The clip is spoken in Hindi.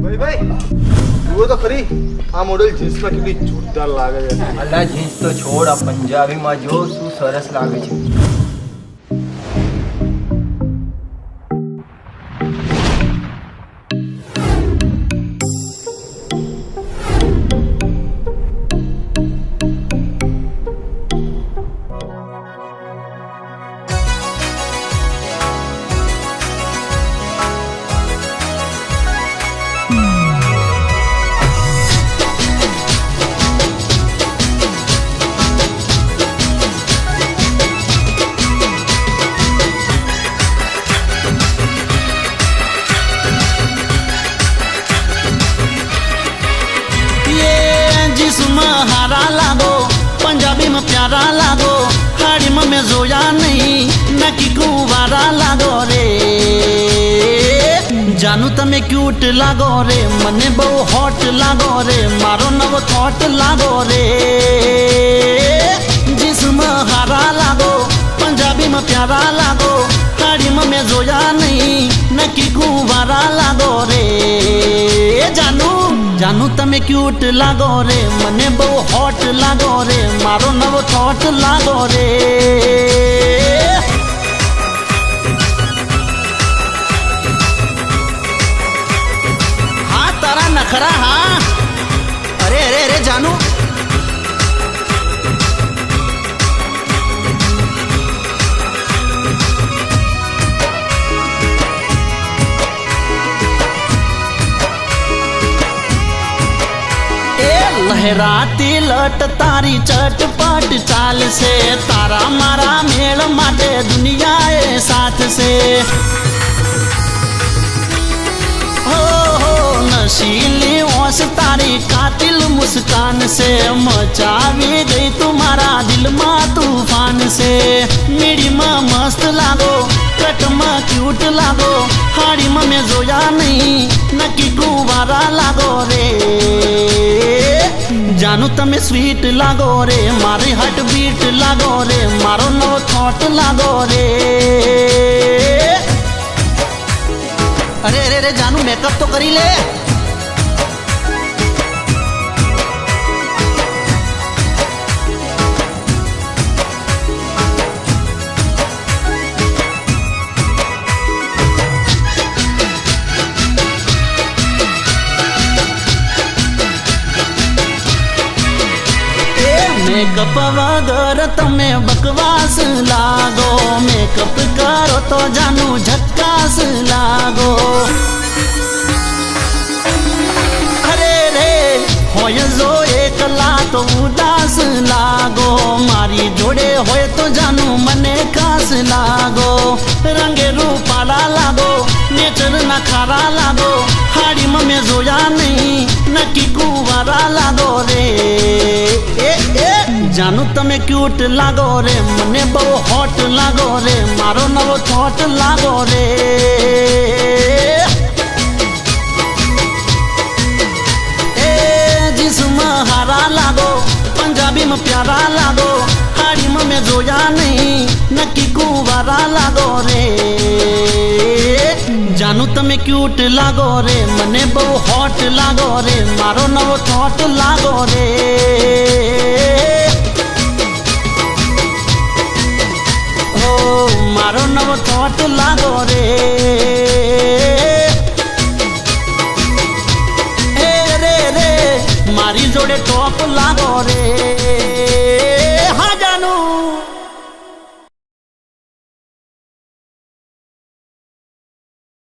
ભાઈ ભાઈ જુઓ તો ખરી આ મોડેલ જીન્સમાં કેટલી જોરદાર લાગે છે. અલા જીન્સ તો છોડ, આ પંજાબીમાં જો શું સરસ લાગે છે. पंजाबी में प्यारा लागो, हाड़ी में मैं जोया नहीं, नकी कुवारा लागो रे. जानू तमे क्यूट लागो रे, मने बहु हॉट लागो रे, मारो नव थॉट लागो रे. जिस्म हारा लागो, पंजाबी में प्यारा लागो, हाड़ी में मैं जोया नहीं, नकी कुवारा लागो रे. जानू तमे क्यूट लागो रे, मने बहु हॉट लागो रे, मारो नव थॉट लागो रे. हाँ तारा नखरा, हाँ. अरे अरे अरे जानू, लहराती लट तारी चटपट चाल से, तारा मारा मेल माटे दुनिया ए साथ से. हो नशीली ओस तारी कातिल मुस्कान से, मचावी गई तुम्हारा दिल में तूफान से. मीडी में मस्त लागो, कट में क्यूट लागो, हाड़ी में मैं जोया नहीं, नकी कुवारा लागो रे. जानू तमे स्वीट लागो रे, मारी हार्ट बीट लागो रे, मारो नो थॉट लागो रे. अरे अरे अरे जानू मेकअप तो करी ले. मेकअप वगर तमे बकवास लागो, मेकअप करो तो जानू झक्कास लागो. अरे रे होय जो एकला तो उदास लागो, मारी जोड़े होय तो जानू मने खास लागो. रंगे रूपाला लागो, नेचर नखारा लागो, हाड़ी में जोया नहीं, नकी कुवारा लागो रे. जानू तमे क्यूट लागो रे, मने बहु हॉट लागो रे, मारो नवो थॉट लागो रे. जिस्म हारा लागो, पंजाबी में प्यारा लागो, हाड़ी में मैं जोया नहीं, नकी कुवारा लागो रे. जानू तमे क्यूट लागो रे, मने बहु हॉट लागो रे, मारो नवो थॉट लागो रे. मारो नव थॉट लागो रे. रे रे मारी जोड़े टॉप लागो रे.